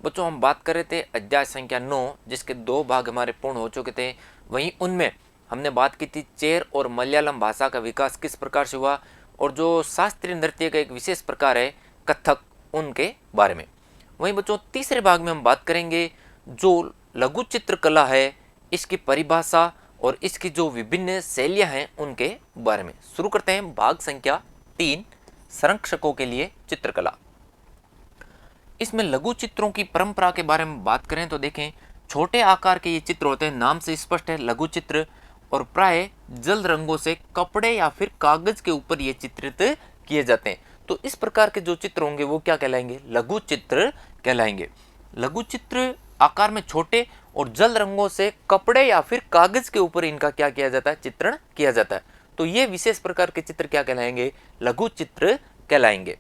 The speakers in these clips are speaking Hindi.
बच्चों हम बात कर रहे थे अध्याय संख्या 9 जिसके 2 भाग हमारे पूर्ण हो चुके थे। वहीं उनमें हमने बात की थी चेर और मलयालम भाषा का विकास किस प्रकार से हुआ और जो शास्त्रीय नृत्य का एक विशेष प्रकार है कथक, उनके बारे में। वहीं बच्चों तीसरे भाग में हम बात करेंगे जो लघु चित्रकला है, इसकी परिभाषा और इसकी जो विभिन्न शैलियाँ हैं उनके बारे में। शुरू करते हैं भाग संख्या 3, संरक्षकों के लिए चित्रकला। इसमें लघु चित्रों की परंपरा के बारे में बात करें तो देखें, छोटे आकार के ये चित्र होते हैं, नाम से स्पष्ट है लघु चित्र, और प्राय जल रंगों से कपड़े या फिर कागज के ऊपर ये चित्रित किए जाते हैं। तो इस प्रकार के जो चित्र होंगे वो क्या कहलाएंगे? लघु चित्र कहलाएंगे। लघु चित्र आकार में छोटे और जल रंगों से कपड़े या फिर कागज के ऊपर इनका क्या किया जाता है? चित्रण किया जाता है। तो ये विशेष प्रकार के चित्र क्या कहलाएंगे? लघु चित्र कहलाएंगे।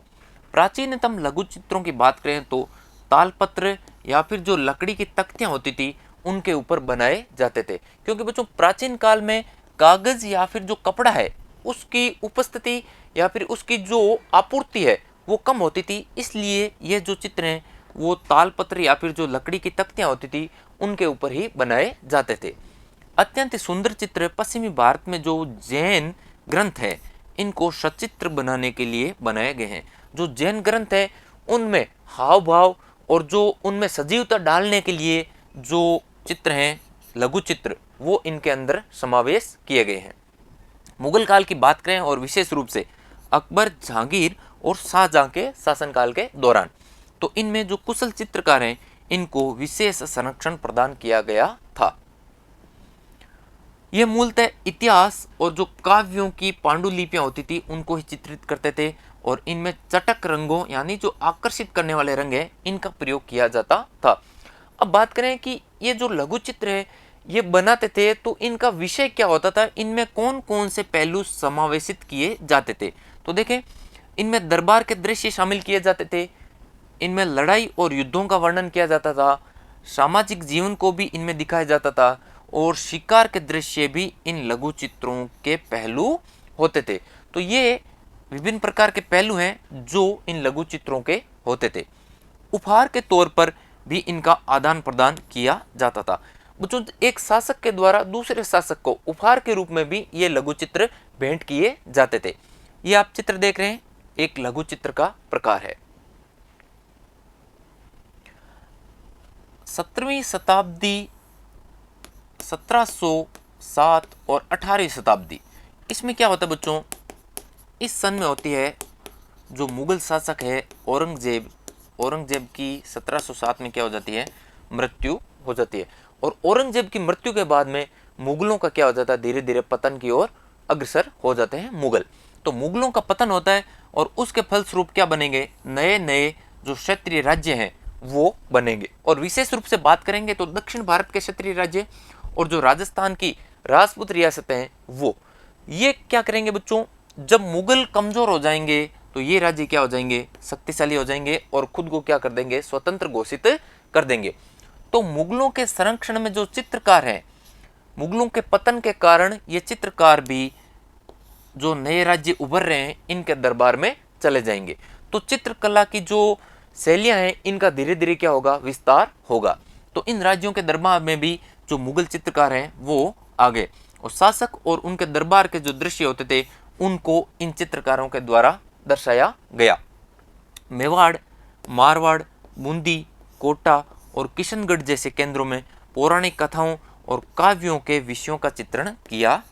प्राचीनतम लघु चित्रों की बात करें तो तालपत्र या फिर जो लकड़ी की तख्तियां होती थी उनके ऊपर बनाए जाते थे, क्योंकि बच्चों प्राचीन काल में कागज या फिर जो कपड़ा है उसकी उपस्थिति या फिर उसकी जो आपूर्ति है वो कम होती थी, इसलिए ये जो चित्र हैं वो तालपत्र या फिर जो लकड़ी की तख्तियां होती थी उनके ऊपर ही बनाए जाते थे। अत्यंत सुंदर चित्र पश्चिमी भारत में जो जैन ग्रंथ है इनको सचित्र बनाने के लिए बनाए गए हैं। जो जैन ग्रंथ है उनमें हाव भाव और जो उनमें सजीवता डालने के लिए जो चित्र हैं लघु चित्र वो इनके अंदर समावेश किए गए हैं। मुगल काल की बात करें और विशेष रूप से अकबर, जहांगीर और शाहजहां के शासनकाल के दौरान, तो इनमें जो कुशल चित्रकार हैं इनको विशेष संरक्षण प्रदान किया गया था। यह मूलतः इतिहास और जो काव्यों की पांडुलिपियां होती थी उनको ही चित्रित करते थे और इनमें चटक रंगों यानी जो आकर्षित करने वाले रंग हैं इनका प्रयोग किया जाता था। अब बात करें कि ये जो लघु चित्र है ये बनाते थे तो इनका विषय क्या होता था, इनमें कौन कौन से पहलू समावेशित किए जाते थे। तो देखें, इनमें दरबार के दृश्य शामिल किए जाते थे, इनमें लड़ाई और युद्धों का वर्णन किया जाता था, सामाजिक जीवन को भी इनमें दिखाया जाता था और शिकार के दृश्य भी इन लघु चित्रों के पहलू होते थे। तो ये विभिन्न प्रकार के पहलू हैं जो इन लघु चित्रों के होते थे। उपहार के तौर पर भी इनका आदान प्रदान किया जाता था। बच्चों, एक शासक के द्वारा दूसरे शासक को उपहार के रूप में भी ये लघु चित्र भेंट किए जाते थे। ये आप चित्र देख रहे हैं, एक लघु चित्र का प्रकार है। 17वीं शताब्दी, 1707 और 18वीं शताब्दी, इसमें क्या होता है बच्चों, इस सन में होती है जो मुगल शासक है औरंगजेब की 1707 में क्या हो जाती है? मृत्यु हो जाती है। और औरंगजेब की मृत्यु के बाद में मुगलों का क्या हो जाता है? धीरे धीरे पतन की ओर अग्रसर हो जाते हैं मुगल। तो मुगलों का पतन होता है और उसके फलस्वरूप क्या बनेंगे? नए नए जो क्षेत्रीय राज्य हैं वो बनेंगे। और विशेष रूप से बात करेंगे तो दक्षिण भारत के क्षेत्रीय राज्य और जो राजस्थान की राजपूत रियासतें हैं वो, ये क्या करेंगे बच्चों, जब मुगल कमजोर हो जाएंगे तो ये राज्य क्या हो जाएंगे? शक्तिशाली हो जाएंगे और खुद को क्या कर देंगे? स्वतंत्र घोषित कर देंगे। तो मुगलों के संरक्षण में जो चित्रकार हैं, मुगलों के पतन के कारण ये चित्रकार भी जो नए राज्य उभर रहे हैं इनके दरबार में चले जाएंगे। तो चित्रकला की जो शैलियां हैं इनका धीरे धीरे क्या होगा? विस्तार होगा। तो इन राज्यों के दरबार में भी जो मुगल चित्रकार हैं वो आ गए और शासक और उनके दरबार के जो दृश्य होते थे उनको इन चित्रकारों के द्वारा दर्शाया गया। मेवाड़, मारवाड़, बूंदी, कोटा और किशनगढ़ जैसे केंद्रों में पौराणिक कथाओं और काव्यों के विषयों का चित्रण किया।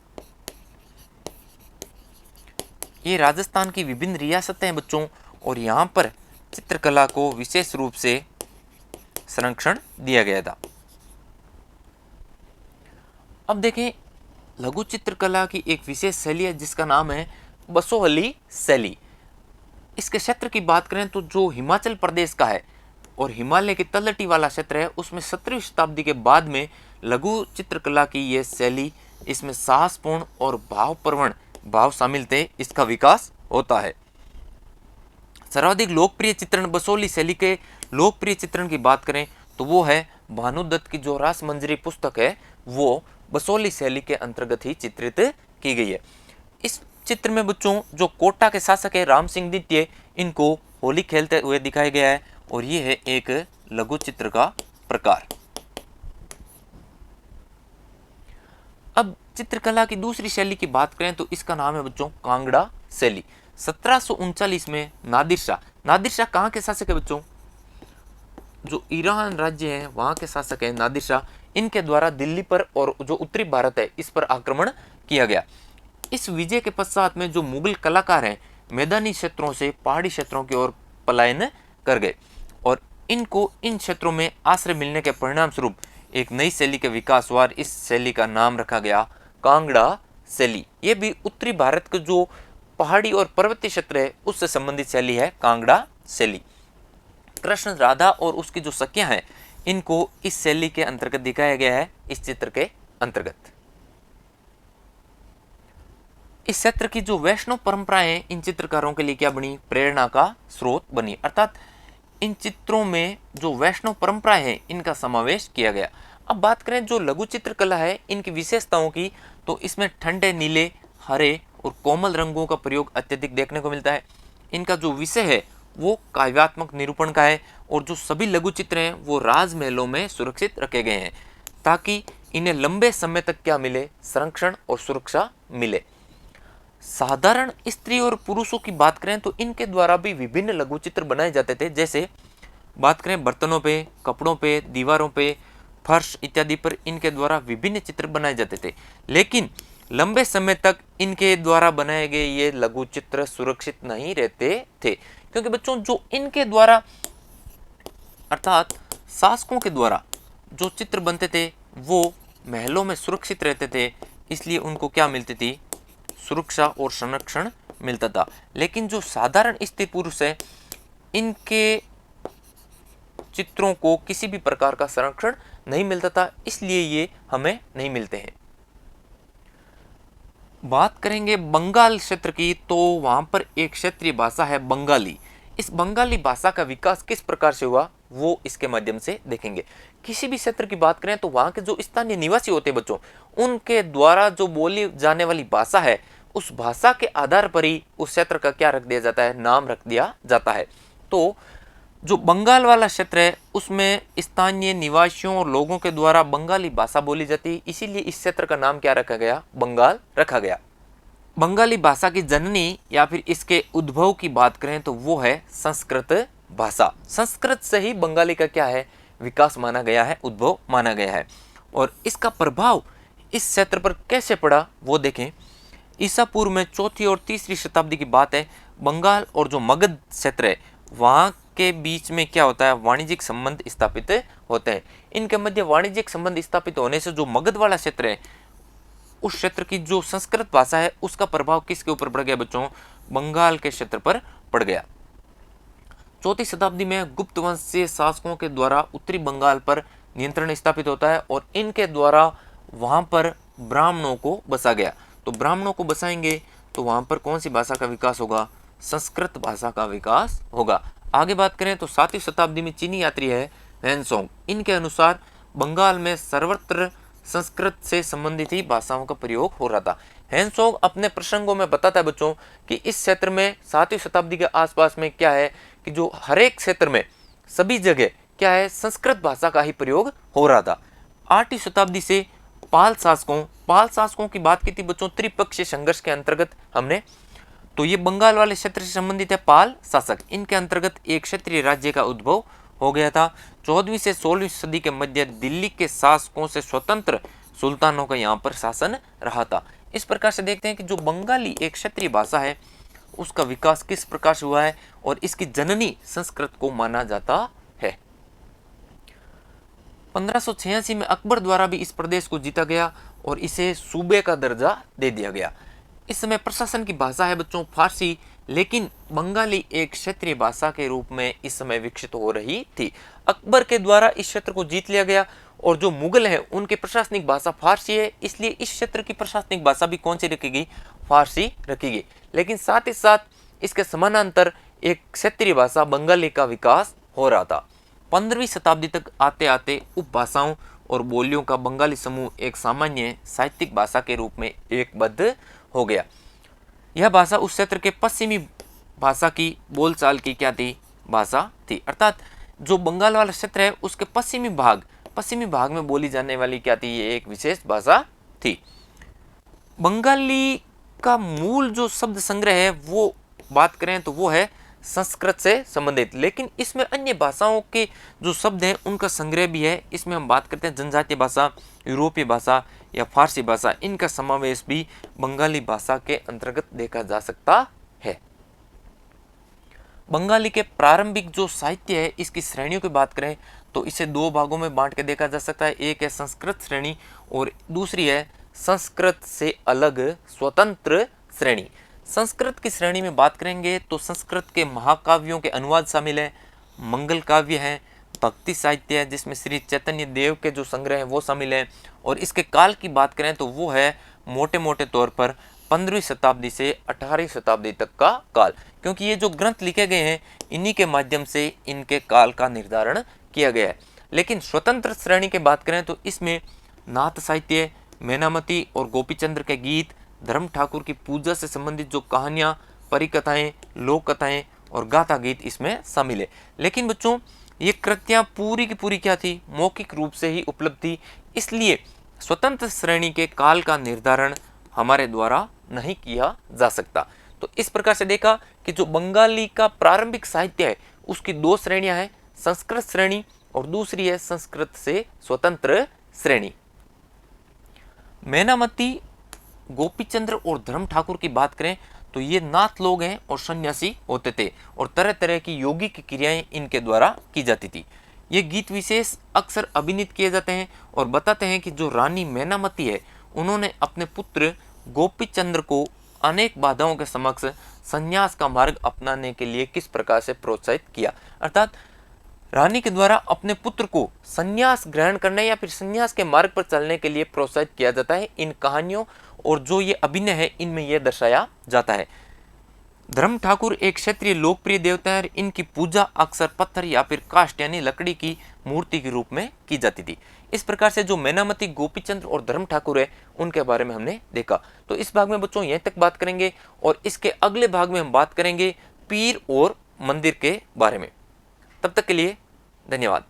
ये राजस्थान की विभिन्न रियासतें हैं बच्चों और यहाँ पर चित्रकला को विशेष रूप से संरक्षण दिया गया था। अब देखें, लघु चित्रकला की एक विशेष शैली है जिसका नाम है बसोहली शैली। इसके क्षेत्र की बात करें तो जो हिमाचल प्रदेश का है और हिमालय की तलहटी वाला क्षेत्र है उसमें 17वीं शताब्दी के बाद में लघु चित्रकला की यह शैली, इसमें साहसपूर्ण और भावप्रवण भाव शामिल थे, इसका विकास होता है। सर्वाधिक लोकप्रिय चित्रण बसोहली शैली के लोकप्रिय चित्रण की बात करें तो वो है भानुदत्त की जो रासमंजरी पुस्तक है वो बसोहली शैली के अंतर्गत ही चित्रित की गई है। इस चित्र में बच्चों जो कोटा के शासक है राम सिंह द्वितीय, इनको होली खेलते हुए दिखाया गया है और ये है एक लघु चित्र का प्रकार। अब चित्रकला की दूसरी शैली की बात करें तो इसका नाम है बच्चों कांगड़ा शैली। 1739 में नादिर शाह कहाँ के शासक है बच्चों? जो ईरान राज्य है वहां के शासक है नादिर शाह। इनके द्वारा दिल्ली पर और जो उत्तरी भारत है इस पर आक्रमण किया गया। इस विजय के पश्चात में जो मुगल कलाकार हैं मैदानी क्षेत्रों से पहाड़ी क्षेत्रों की ओर पलायन कर गए और इनको इन क्षेत्रों में आश्रय मिलने के परिणाम स्वरूप एक नई शैली के विकास हुआ। इस शैली का नाम रखा गया कांगड़ा शैली। ये भी उत्तरी भारत के जो पहाड़ी और पर्वतीय क्षेत्र है उससे संबंधित शैली है कांगड़ा शैली। कृष्ण राधा और उसकी जो सखियां हैं इनको इस शैली के अंतर्गत दिखाया गया है इस चित्र के अंतर्गत। इस क्षेत्र की जो वैष्णव परंपराएं इन चित्रकारों के लिए क्या बनी? प्रेरणा का स्रोत बनी। अर्थात इन चित्रों में जो वैष्णव परंपराएं हैं इनका समावेश किया गया। अब बात करें जो लघु चित्रकला है इनकी विशेषताओं की, तो इसमें ठंडे नीले, हरे और कोमल रंगों का प्रयोग अत्यधिक देखने को मिलता है। इनका जो विषय है वो काव्यात्मक निरूपण का है और जो सभी लघु चित्र हैं वो राजमहलों में सुरक्षित रखे गए हैं ताकि इन्हें लंबे समय तक क्या मिले? संरक्षण और सुरक्षा मिले। साधारण स्त्री और पुरुषों की बात करें तो इनके द्वारा भी विभिन्न लघु चित्र बनाए जाते थे। जैसे बात करें बर्तनों पे, कपड़ों पे, दीवारों पे, फर्श इत्यादि पर इनके द्वारा विभिन्न चित्र बनाए जाते थे, लेकिन लंबे समय तक इनके द्वारा बनाए गए ये लघु चित्र सुरक्षित नहीं रहते थे, क्योंकि बच्चों जो इनके द्वारा अर्थात शासकों के द्वारा जो चित्र बनते थे वो महलों में सुरक्षित रहते थे, इसलिए उनको क्या मिलती थी? सुरक्षा और संरक्षण मिलता था। लेकिन जो साधारण स्त्री पुरुष है इनके चित्रों को किसी भी प्रकार का संरक्षण नहीं मिलता था, इसलिए ये हमें नहीं मिलते हैं। बात करेंगे बंगाल क्षेत्र की, तो वहां पर एक क्षेत्रीय भाषा है बंगाली। इस बंगाली भाषा का विकास किस प्रकार से हुआ वो इसके माध्यम से देखेंगे। किसी भी क्षेत्र की बात करें तो वहां के जो स्थानीय निवासी होते हैं बच्चों, उनके द्वारा जो बोली जाने वाली भाषा है उस भाषा के आधार पर ही उस क्षेत्र का क्या रख दिया जाता है? नाम रख दिया जाता है। तो जो बंगाल वाला क्षेत्र है उसमें स्थानीय निवासियों और लोगों के द्वारा बंगाली भाषा बोली जाती है, इसीलिए इस क्षेत्र का नाम क्या रखा गया? बंगाल रखा गया। बंगाली भाषा की जननी या फिर इसके उद्भव की बात करें तो वो है संस्कृत भाषा। संस्कृत से ही बंगाली का क्या है? विकास माना गया है, उद्भव माना गया है। और इसका प्रभाव इस क्षेत्र पर कैसे पड़ा वो देखें। ईसा पूर्व में 4वीं और 3वीं शताब्दी की बात है। बंगाल और जो मगध क्षेत्र है वहाँ के बीच में क्या होता है? वाणिज्यिक संबंध स्थापित होते हैं। इनके मध्य वाणिज्यिक संबंध स्थापित होने से जो मगध वाला क्षेत्र है उस क्षेत्र की जो संस्कृत भाषा है उसका प्रभाव किसके ऊपर पड़ गया बच्चों? बंगाल के क्षेत्र पर पड़ गया। 4वीं शताब्दी में गुप्त वंशीय शासकों के द्वारा उत्तरी बंगाल पर नियंत्रण स्थापित होता है और इनके द्वारा वहां पर ब्राह्मणों को बसा गया। तो ब्राह्मणों को बसाएंगे तो वहां पर कौन सी भाषा का विकास होगा? संस्कृत भाषा का विकास होगा। आगे बात करें तो 7वीं शताब्दी में चीनी यात्री है हेनसोंग। इनके अनुसार बंगाल में सर्वत्र संस्कृत से संबंधित ही भाषाओं का प्रयोग हो रहा था। हेनसोंग अपने प्रसंगों में बताता है बच्चों कि इस क्षेत्र में 7वीं शताब्दी के आसपास में क्या है कि जो हर एक क्षेत्र में सभी जगह क्या है? संस्कृत भाषा का ही प्रयोग हो रहा था। 8वीं शताब्दी से पाल शासकों की बात की थी बच्चों त्रिपक्षीय संघर्ष के अंतर्गत हमने, तो ये बंगाल वाले क्षेत्र से संबंधित है पाल शासक। इनके अंतर्गत एक क्षेत्रीय राज्य का उद्भव हो गया था। 14वीं से 16वीं सदी के मध्य दिल्ली के शासकों से स्वतंत्र सुल्तानों का यहाँ पर शासन रहा था। इस प्रकार से देखते हैं कि जो बंगाली एक क्षेत्रीय भाषा है उसका विकास किस प्रकार से हुआ है और इसकी जननी संस्कृत को माना जाता है। 1586 में अकबर द्वारा भी इस प्रदेश को जीता गया और इसे सूबे का दर्जा दे दिया गया। इस समय प्रशासन की भाषा है बच्चों फारसी, लेकिन बंगाली एक क्षेत्रीय भाषा के रूप में इस समय विकसित हो रही थी। अकबर के द्वारा इस क्षेत्र को जीत लिया गया और जो मुगल हैं उनकी प्रशासनिक भाषा फारसी है, इसलिए इस क्षेत्र की प्रशासनिक भाषा भी कौन सी रखेगी? फारसी रखेगी। लेकिन साथ ही साथ इसके समानांतर एक क्षेत्रीय भाषा बंगाली का विकास हो रहा था। 15वीं शताब्दी तक आते आते उपभाषाओं और बोलियों का बंगाली समूह एक सामान्य साहित्यिक भाषा के रूप में एकबद्ध हो गया। यह भाषा उस क्षेत्र के पश्चिमी भाषा की बोलचाल की क्या थी? भाषा थी। अर्थात जो बंगाल वाला क्षेत्र है उसके पश्चिमी भाग में बोली जाने वाली क्या थी, ये एक विशेष भाषा थी। बंगाली का मूल जो शब्द संग्रह है वो बात करें तो वो है संस्कृत से संबंधित, लेकिन इसमें अन्य भाषाओं के जो शब्द हैं उनका संग्रह भी है। इसमें हम बात करते हैं जनजातीय भाषा, यूरोपीय भाषा या फारसी भाषा, इनका समावेश भी बंगाली भाषा के अंतर्गत देखा जा सकता है। बंगाली के प्रारंभिक जो साहित्य है इसकी श्रेणियों की बात करें तो इसे दो भागों में बांट के देखा जा सकता है। एक है संस्कृत श्रेणी और दूसरी है संस्कृत से अलग स्वतंत्र श्रेणी। संस्कृत की श्रेणी में बात करेंगे तो संस्कृत के महाकाव्यों के अनुवाद शामिल है, मंगल काव्य है, भक्ति साहित्य है जिसमें श्री चैतन्य देव के जो संग्रह हैं वो शामिल है। और इसके काल की बात करें तो वो है मोटे मोटे तौर पर 15वीं शताब्दी से 18वीं शताब्दी तक का काल, क्योंकि ये जो ग्रंथ लिखे गए हैं इन्हीं के माध्यम से इनके काल का निर्धारण किया गया है। लेकिन स्वतंत्र श्रेणी की बात करें तो इसमें नाथ साहित्य, मैनामती और गोपीचंद्र के गीत, धर्म ठाकुर की पूजा से संबंधित जो कहानियाँ, परिकथाएं, लोक कथाएं और गाथा गीत इसमें शामिल है। लेकिन बच्चों ये कृतियाँ पूरी की पूरी क्या थी, मौखिक रूप से ही उपलब्ध थी, इसलिए स्वतंत्र श्रेणी के काल का निर्धारण हमारे द्वारा नहीं किया जा सकता। तो इस प्रकार से देखा कि जो बंगाली का प्रारंभिक साहित्य है उसकी दो श्रेणियां हैं, संस्कृत श्रेणी और दूसरी है संस्कृत से स्वतंत्र श्रेणी। मैनामती, गोपीचंद्र और धर्म ठाकुर की बात करें तो ये नाथ लोग हैं और सन्यासी होते थे और तरह तरह की योगिक क्रियाएं इनके द्वारा की जाती थी। ये गीत विशेष अक्सर अभिनीत किए जाते हैं और बताते हैं कि जो रानी मैनामती है उन्होंने अपने पुत्र गोपीचंद्र को अनेक बाधाओं के समक्ष संन्यास का मार्ग अपनाने के लिए किस प्रकार से प्रोत्साहित किया। अर्थात रानी के द्वारा अपने पुत्र को संन्यास ग्रहण करने या फिर संन्यास के मार्ग पर चलने के लिए प्रोत्साहित किया जाता है। इन कहानियों और जो ये अभिनय है इनमें यह दर्शाया जाता है। धर्म ठाकुर एक क्षेत्रीय लोकप्रिय देवता है। इनकी पूजा अक्सर पत्थर या फिर काष्ठ यानी लकड़ी की मूर्ति के रूप में की जाती थी। इस प्रकार से जो मैनामती, गोपीचंद्र और धर्म ठाकुर है उनके बारे में हमने देखा। तो इस भाग में बच्चों यहीं तक बात करेंगे और इसके अगले भाग में हम बात करेंगे पीर और मंदिर के बारे में। तब तक के लिए धन्यवाद।